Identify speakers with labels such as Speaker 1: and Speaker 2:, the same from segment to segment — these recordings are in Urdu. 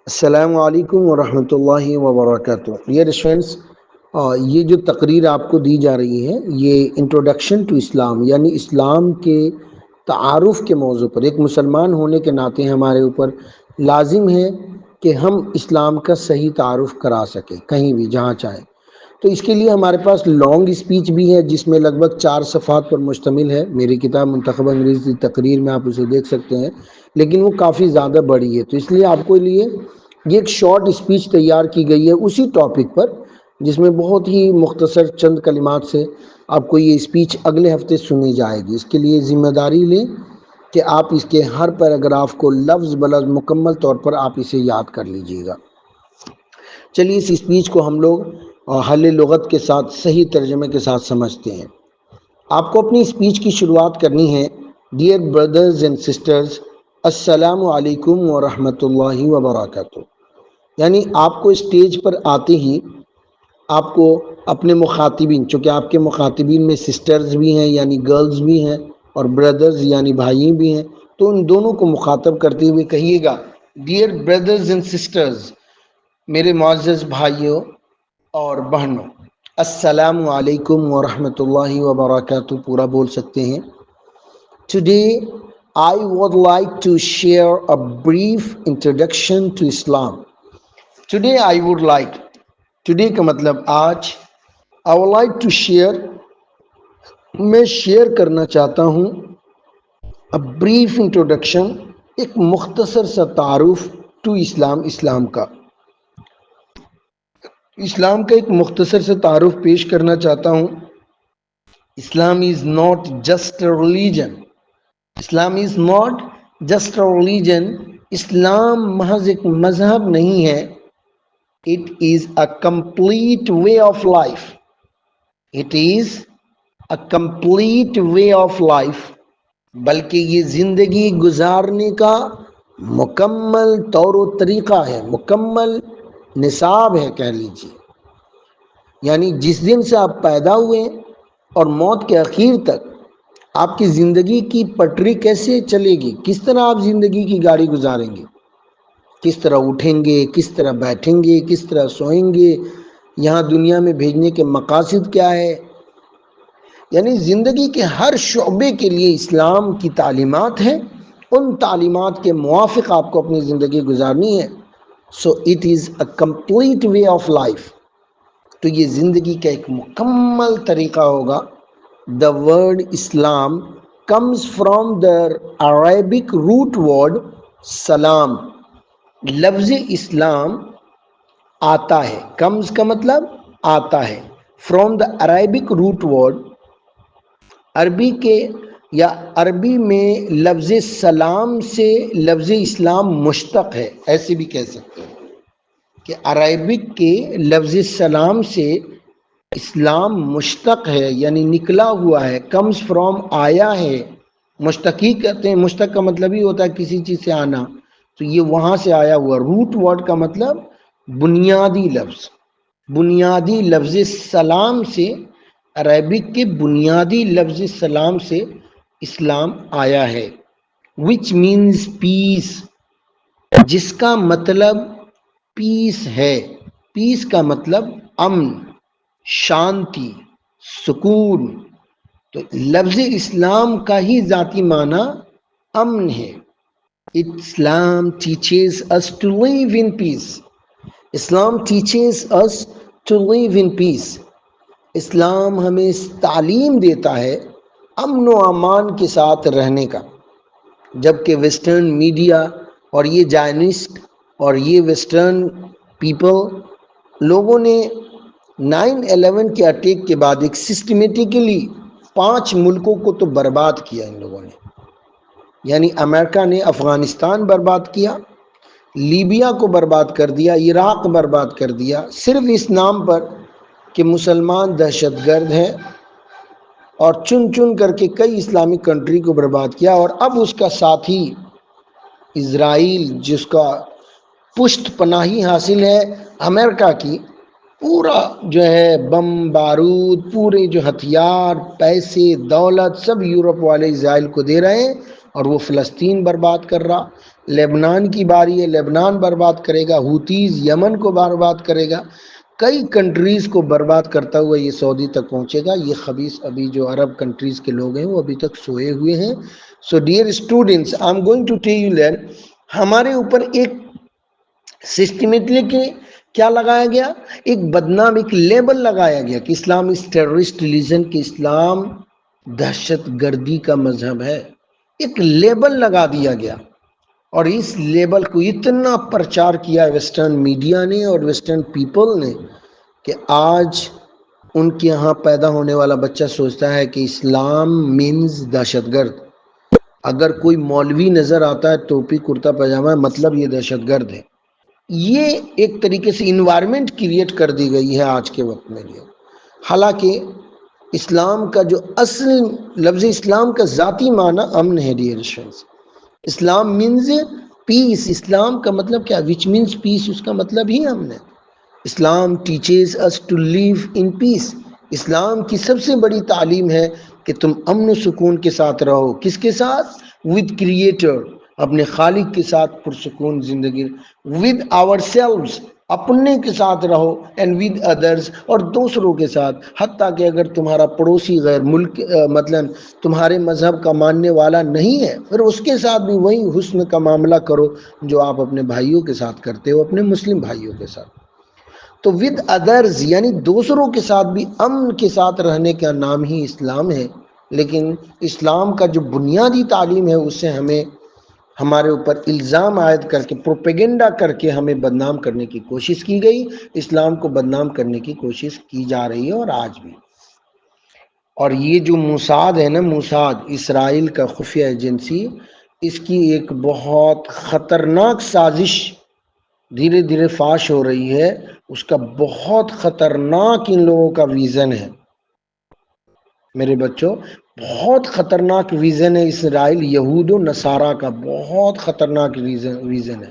Speaker 1: السلام علیکم ورحمۃ اللہ وبرکاتہ ڈیئر اسٹوڈنٹس، یہ جو تقریر آپ کو دی جا رہی ہے یہ انٹروڈکشن ٹو اسلام یعنی اسلام کے تعارف کے موضوع پر ایک مسلمان ہونے کے ناطے ہمارے اوپر لازم ہے کہ ہم اسلام کا صحیح تعارف کرا سکیں کہیں بھی جہاں چاہیں. تو اس کے لیے ہمارے پاس لانگ اسپیچ بھی ہے جس میں لگ بھگ 4 صفحات پر مشتمل ہے. میری کتاب منتخب انگریزی تقریر میں آپ اسے دیکھ سکتے ہیں، لیکن وہ کافی زیادہ بڑی ہے، تو اس لیے آپ کو لیے یہ ایک شارٹ اسپیچ تیار کی گئی ہے اسی ٹاپک پر، جس میں بہت ہی مختصر چند کلمات سے آپ کو یہ اسپیچ اگلے ہفتے سنی جائے گی. اس کے لیے ذمہ داری لیں کہ آپ اس کے ہر پیراگراف کو لفظ بلفظ مکمل طور پر آپ اسے یاد کر لیجئے گا. چلیے اس اسپیچ کو ہم لوگ حل لغت کے ساتھ صحیح ترجمے کے ساتھ سمجھتے ہیں. آپ کو اپنی اسپیچ کی شروعات کرنی ہے: ڈیئر بردرز اینڈ سسٹرز، السلام علیکم ورحمۃ اللہ وبرکاتہ. یعنی آپ کو اسٹیج پر آتے ہی آپ کو اپنے مخاطبین، چونکہ آپ کے مخاطبین میں سسٹرز بھی ہیں یعنی گرلز بھی ہیں اور بردرز یعنی بھائی بھی ہیں، تو ان دونوں کو مخاطب کرتے ہوئے کہیے گا: ڈیئر بردرز اینڈ سسٹرز، میرے معزز بھائیوں اور بہنوں، السلام علیکم ورحمۃ اللہ وبرکاتہ پورا بول سکتے ہیں. Today I would like to share a brief introduction to Islam. Today I would like، today کا مطلب آج، I would like to share، میں شیئر کرنا چاہتا ہوں، a brief introduction، ایک مختصر سا تعارف، to اسلام، اسلام کا، اسلام کا ایک مختصر سا تعارف پیش کرنا چاہتا ہوں. Islam is not just a religion. Islam is not just a religion, اسلام محض ایک مذہب نہیں ہے. It is a complete way of life. It is a complete way of life, بلکہ یہ زندگی گزارنے کا مکمل طور و طریقہ ہے، مکمل نصاب ہے کہہ لیجیے. یعنی جس دن سے آپ پیدا ہوئے اور موت کے اخیر تک آپ کی زندگی کی پٹری کیسے چلے گی، کس طرح آپ زندگی کی گاڑی گزاریں گے، کس طرح اٹھیں گے، کس طرح بیٹھیں گے، کس طرح سوئیں گے، یہاں دنیا میں بھیجنے کے مقاصد کیا ہے، یعنی زندگی کے ہر شعبے کے لیے اسلام کی تعلیمات ہیں. ان تعلیمات کے موافق آپ کو اپنی زندگی گزارنی ہے. So it is a complete way of life, تو یہ زندگی کا ایک مکمل طریقہ ہوگا. The word Islam comes from the Arabic root word سلام. لفظ اسلام آتا ہے، comes کا مطلب آتا ہے، from the Arabic root word، عربی کے یا عربی میں لفظ سلام سے لفظ اسلام مشتق ہے، ایسے بھی کہہ سکتے ہیں کہ عربک کے لفظ سلام سے اسلام مشتق ہے، یعنی نکلا ہوا ہے. کمز فرام آیا ہے، مشتقی کہتے ہیں، مشتق کا مطلب ہی ہوتا ہے کسی چیز سے آنا، تو یہ وہاں سے آیا ہوا. روٹ ورڈ کا مطلب بنیادی لفظ، بنیادی لفظ سلام سے، عربک کے بنیادی لفظ سلام سے اسلام آیا ہے. which means peace، جس کا مطلب پیس ہے. پیس کا مطلب امن، شانتی، سکون. تو لفظ اسلام کا ہی ذاتی معنی امن ہے. اسلام teaches us to live in peace. Islam teaches us to live in peace. اسلام ہمیں تعلیم دیتا ہے امن و امان کے ساتھ رہنے کا. جبکہ ویسٹرن میڈیا اور یہ جائنسٹ اور یہ ویسٹرن پیپل لوگوں نے 9/11 کے اٹیک کے بعد ایک سسٹمیٹیکلی 5 ملکوں کو تو برباد کیا. ان لوگوں نے، یعنی امریکہ نے افغانستان برباد کیا، لیبیا کو برباد کر دیا، عراق برباد کر دیا، صرف اس نام پر کہ مسلمان دہشت گرد ہیں، اور چن چن کر کے کئی اسلامک کنٹری کو برباد کیا. اور اب اس کا ساتھی اسرائیل، جس کا پشت پناہی حاصل ہے امریکہ کی، پورا جو ہے بم بارود، پورے جو ہتھیار، پیسے، دولت، سب یورپ والے اسرائیل کو دے رہے ہیں اور وہ فلسطین برباد کر رہا. لیبنان کی باری ہے، لیبنان برباد کرے گا. ہوتیز یمن کو برباد کرے گا. کئی کنٹریز کو برباد کرتا ہوا یہ سعودی تک پہنچے گا. یہ خبیث ابھی جو عرب کنٹریز کے لوگ ہیں وہ ابھی تک سوئے ہوئے ہیں. So dear students, I am going to tell you that ہمارے اوپر ایک سسٹمیٹلی کیا لگایا گیا، ایک بدنام، ایک لیبل لگایا گیا کہ اسلام اس ٹیررسٹ ریلیجن، کہ اسلام دہشت گردی کا مذہب ہے. ایک لیبل لگا دیا گیا، اور اس لیبل کو اتنا پرچار کیا ویسٹرن میڈیا نے اور ویسٹرن پیپل نے کہ آج ان کے یہاں پیدا ہونے والا بچہ سوچتا ہے کہ اسلام مینز دہشت گرد. اگر کوئی مولوی نظر آتا ہے ٹوپی کرتا پاجامہ، مطلب یہ دہشت گرد ہے. یہ ایک طریقے سے انوائرمنٹ کریٹ کر دی گئی ہے آج کے وقت میں. حالانکہ اسلام کا جو اصل لفظ اسلام کا ذاتی معنی امن ہے. ڈیئر اسٹوڈنٹس، اسلام مینز پیس. اسلام کا مطلب کیا؟ وچ مینز پیس. اس کا مطلب ہی امن ہے. اسلام ٹیچز اس ٹو لیو ان پیس. اسلام کی سب سے بڑی تعلیم ہے کہ تم امن و سکون کے ساتھ رہو. کس کے ساتھ؟ ود کریٹر، اپنے خالق کے ساتھ پرسکون زندگی. ود آور سیلوز، اپنے کے ساتھ رہو. اینڈ ود ادرز، اور دوسروں کے ساتھ. حتیٰ کہ اگر تمہارا پڑوسی غیر ملک مطلب تمہارے مذہب کا ماننے والا نہیں ہے، پھر اس کے ساتھ بھی وہی حسن کا معاملہ کرو جو آپ اپنے بھائیوں کے ساتھ کرتے ہو، اپنے مسلم بھائیوں کے ساتھ. تو ود ادرز یعنی دوسروں کے ساتھ بھی امن کے ساتھ رہنے کا نام ہی اسلام ہے. لیکن اسلام کا جو بنیادی تعلیم ہے اس سے ہمیں ہمارے اوپر الزام عائد کر کے، پروپیگنڈا کر کے ہمیں بدنام کرنے کی کوشش کی گئی. اسلام کو بدنام کرنے کی کوشش کی جا رہی ہے، اور آج بھی. اور یہ جو موساد ہے نا، موساد اسرائیل کا خفیہ ایجنسی، اس کی ایک بہت خطرناک سازش دھیرے دھیرے فاش ہو رہی ہے. اس کا بہت خطرناک ان لوگوں کا ویژن ہے میرے بچوں. بہت خطرناک ویژن ہے اسرائیل یہود و نصارہ کا. بہت خطرناک ویژن ہے.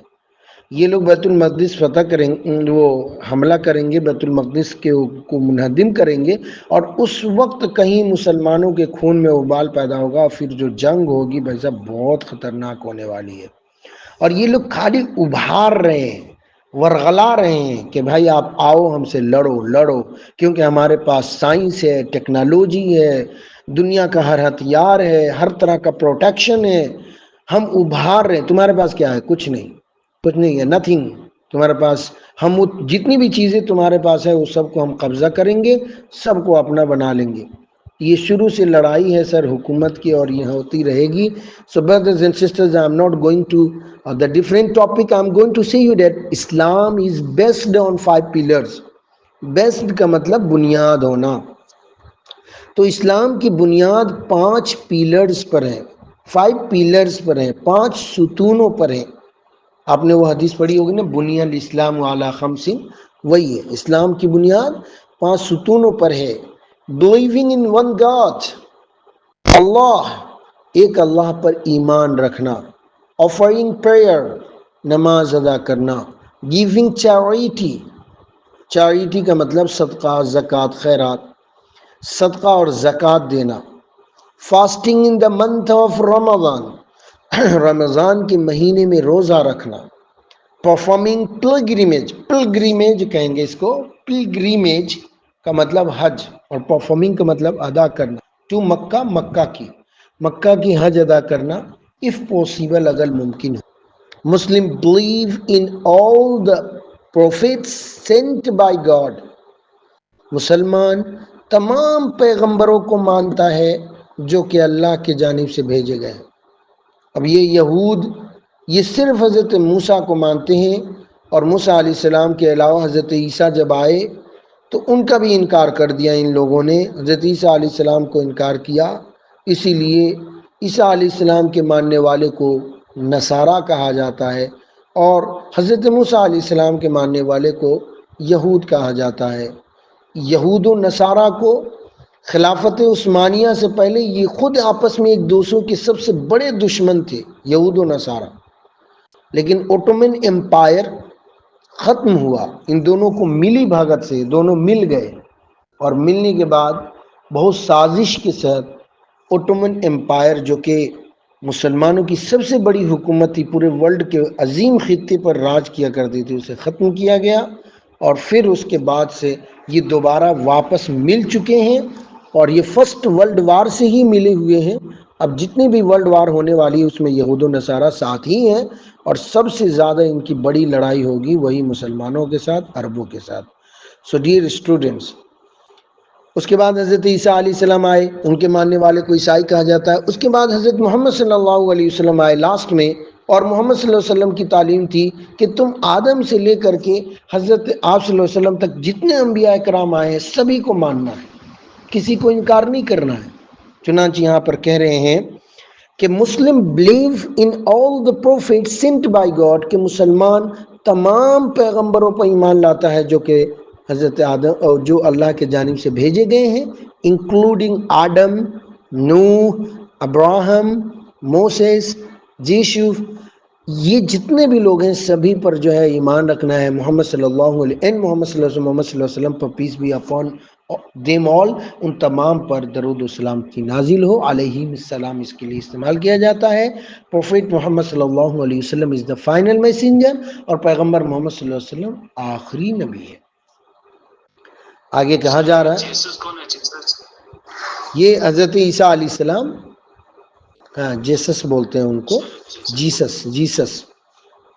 Speaker 1: یہ لوگ بیت المقدس فتح کریں گے، وہ حملہ کریں گے، بیت المقدس کو منہدم کریں گے، اور اس وقت کہیں مسلمانوں کے خون میں ابال پیدا ہوگا. پھر جو جنگ ہوگی بھائی صاحب بہت خطرناک ہونے والی ہے. اور یہ لوگ خالی ابھار رہے ہیں، ورغلا رہے ہیں کہ بھائی آپ آؤ ہم سے لڑو، کیونکہ ہمارے پاس سائنس ہے، ٹیکنالوجی ہے، دنیا کا ہر ہتھیار ہے، ہر طرح کا پروٹیکشن ہے. ہم ابھار رہے ہیں. تمہارے پاس کیا ہے؟ کچھ نہیں ہے، نتھنگ تمہارے پاس. ہم جتنی بھی چیزیں تمہارے پاس ہے وہ سب کو ہم قبضہ کریں گے، سب کو اپنا بنا لیں گے. یہ شروع سے لڑائی ہے سر حکومت کی، اور یہ ہوتی رہے گی. So brothers and sisters, I am not going to the different topic. I am going to say you that Islam is based on 5 pillars. Based کا مطلب بنیاد ہونا. تو اسلام کی بنیاد 5 پیلرز پر ہے، 5 پیلرز پر ہے، 5 ستونوں پر ہے. آپ نے وہ حدیث پڑھی ہوگی نا، بنی الاسلام علی 5. وہی ہے اسلام کی بنیاد 5 ستونوں پر ہے. بلیونگ ان ون گاڈ، اللہ، ایک اللہ پر ایمان رکھنا. آفرنگ پریئر، نماز ادا کرنا. گیونگ چیریٹی، چیریٹی کا مطلب صدقہ، زکوٰۃ، خیرات، صدقہ اور زکوٰۃ دینا. Fasting in the month of Ramadan, رمضان کے مہینے میں روزہ رکھنا. پرفارمنگ پلگریمیج، پلگریمیج کہیں گے اس کو، پلگریمیج کا مطلب حج، اور پرفارمنگ کا مطلب ادا کرنا. ٹو مکہ، مکہ کی حج ادا کرنا، if possible اگر ممکن ہو. مسلم believe in all the prophets sent by God. مسلمان تمام پیغمبروں کو مانتا ہے جو کہ اللہ کی جانب سے بھیجے گئے. اب یہ یہود یہ صرف حضرت موسیٰ کو مانتے ہیں، اور موسیٰ علیہ السلام کے علاوہ حضرت عیسیٰ جب آئے تو ان کا بھی انکار کر دیا. ان لوگوں نے حضرت عیسیٰ علیہ السلام کو انکار کیا. اسی لیے عیسیٰ علیہ السلام کے ماننے والے کو نصارہ کہا جاتا ہے، اور حضرت موسیٰ علیہ السلام کے ماننے والے کو یہود کہا جاتا ہے. یہود و نصارہ کو خلافت عثمانیہ سے پہلے یہ خود آپس میں ایک دوسروں کے سب سے بڑے دشمن تھے، یہود و نصارہ. لیکن اوٹومن امپائر ختم ہوا، ان دونوں کو ملی بھگت سے دونوں مل گئے، اور ملنے کے بعد بہت سازش کے ساتھ اوٹومن امپائر جو کہ مسلمانوں کی سب سے بڑی حکومت تھی، پورے ورلڈ کے عظیم خطے پر راج کیا کرتی تھی، اسے ختم کیا گیا، اور پھر اس کے بعد سے یہ دوبارہ واپس مل چکے ہیں، اور یہ فرسٹ ورلڈ وار سے ہی ملے ہوئے ہیں۔ اب جتنی بھی ورلڈ وار ہونے والی ہے اس میں یہود و نصارہ ساتھ ہی ہیں، اور سب سے زیادہ ان کی بڑی لڑائی ہوگی وہی مسلمانوں کے ساتھ، عربوں کے ساتھ۔ سو ڈیئر اسٹوڈنٹس، اس کے بعد حضرت عیسیٰ علیہ السلام آئے، ان کے ماننے والے کو عیسائی کہا جاتا ہے۔ اس کے بعد حضرت محمد صلی اللہ علیہ وسلم آئے لاسٹ میں، اور محمد صلی اللہ علیہ وسلم کی تعلیم تھی کہ تم آدم سے لے کر کے حضرت آپ صلی اللہ علیہ وسلم تک جتنے انبیاء کرام آئے ہیں سبھی کو ماننا ہے، کسی کو انکار نہیں کرنا ہے۔ چنانچہ یہاں پر کہہ رہے ہیں کہ Muslim believe in all the prophets sent by God، کہ مسلمان تمام پیغمبروں پر ایمان لاتا ہے جو کہ حضرت آدم اور جو اللہ کے جانب سے بھیجے گئے ہیں، انکلوڈنگ آدم، نوح، ابراہم، موسیس، یسوع، یہ جتنے بھی لوگ ہیں سبھی پر جو ہے ایمان رکھنا ہے۔ محمد صلی اللہ علیہ محمد صلی اللہ علیہ وسلم پر peace be upon them all, ان تمام پر درود و سلام کی نازل ہو، علیہ السلام اس کے لیے استعمال کیا جاتا ہے۔ پروفیٹ محمد صلی اللہ علیہ وسلم از دا فائنل میسنجر، اور پیغمبر محمد صلی اللہ علیہ وسلم آخری نبی ہے۔ آگے کہا جا رہا ہے یہ حضرت عیسیٰ علیہ السلام، جیسس بولتے ہیں ان کو، جیسس،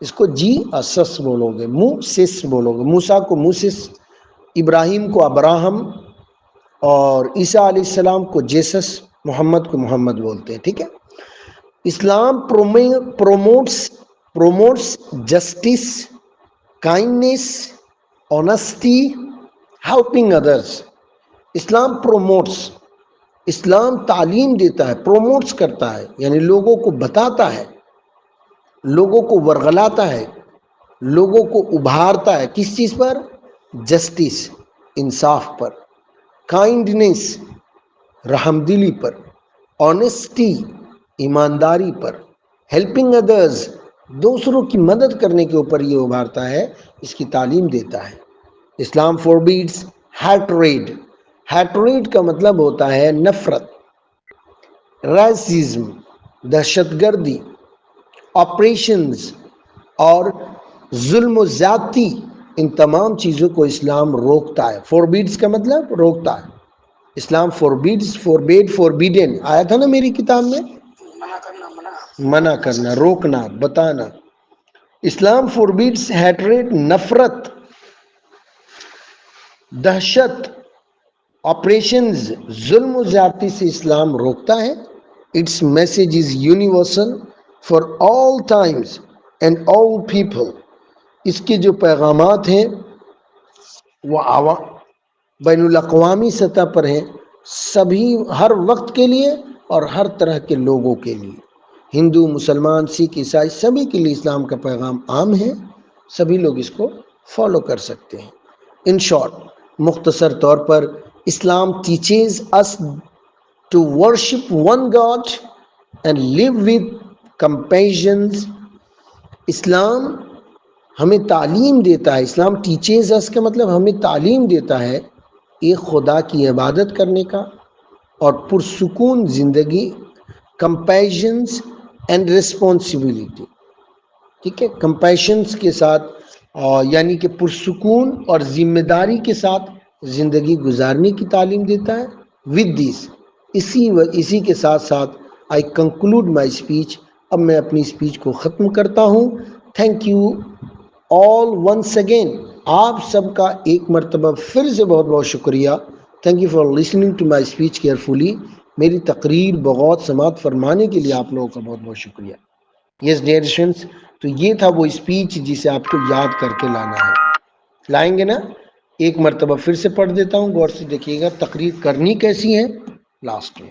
Speaker 1: اس کو جی اسس بولو گے، موسیس بولو گے، موسیٰ کو موسیس، ابراہیم کو ابراہم، اور عیسیٰ علیہ السلام کو جیسس، محمد کو محمد بولتے ہیں، ٹھیک ہے۔ Islam promotes justice, kindness, honesty, helping others. Islam promotes, اسلام تعلیم دیتا ہے، پروموٹس کرتا ہے، یعنی لوگوں کو بتاتا ہے، لوگوں کو ورغلاتا ہے، لوگوں کو ابھارتا ہے، کس چیز پر؟ جسٹس، انصاف پر، کائنڈنیس، رحم دلی پر، آنیسٹی، ایمانداری پر، ہیلپنگ ادرز، دوسروں کی مدد کرنے کے اوپر یہ ابھارتا ہے، اس کی تعلیم دیتا ہے۔ اسلام فوربیڈس ہیٹریڈ، ہیٹریڈ کا مطلب ہوتا ہے نفرت، ریسزم، دہشت گردی، آپریشنز اور ظلم و زیادتی، ان تمام چیزوں کو اسلام روکتا ہے۔ فوربیڈس کا مطلب روکتا ہے۔ اسلام فوربیڈس، فوربیڈن آیا تھا نا میری کتاب میں، منع کرنا، روکنا، بتانا۔ اسلام فوربیڈس ہیٹریڈ، نفرت، دہشت، آپریشنز، ظلم و زیادتی سے اسلام روکتا ہے۔ It's message is universal for all times and all people. اس کے جو پیغامات ہیں وہ بین الاقوامی سطح پر ہیں، سبھی ہر وقت کے لیے اور ہر طرح کے لوگوں کے لیے، ہندو، مسلمان، سکھ، عیسائی، سبھی کے لیے اسلام کا پیغام عام ہے، سبھی لوگ اس کو فالو کر سکتے ہیں۔ ان شارٹ، مختصر طور پر، اسلام teaches us to worship one God and live with compassion۔ اسلام ہمیں تعلیم دیتا ہے، اسلام teaches us کا مطلب ہمیں تعلیم دیتا ہے ایک خدا کی عبادت کرنے کا اور پرسکون زندگی، compassions and responsibility، ٹھیک ہے، compassions کے ساتھ یعنی کہ پرسکون اور ذمہ داری کے ساتھ زندگی گزارنے کی تعلیم دیتا ہے۔ with this، اسی کے ساتھ ساتھ I conclude my speech، اب میں اپنی اسپیچ کو ختم کرتا ہوں۔ Thank you all ones again, آپ سب کا ایک مرتبہ پھر سے بہت بہت شکریہ۔ Thank you for listening to my speech carefully, میری تقریر بغور سماعت فرمانے کے لیے آپ لوگوں کا بہت بہت شکریہ۔ یس ڈیئر اسٹوڈنٹس، تو یہ تھا وہ اسپیچ جسے آپ کو یاد کر کے لانا ہے، لائیں گے نا؟ ایک مرتبہ پھر سے پڑھ دیتا ہوں، غور سے دیکھیے گا تقریر کرنی کیسی ہے لاسٹ میں۔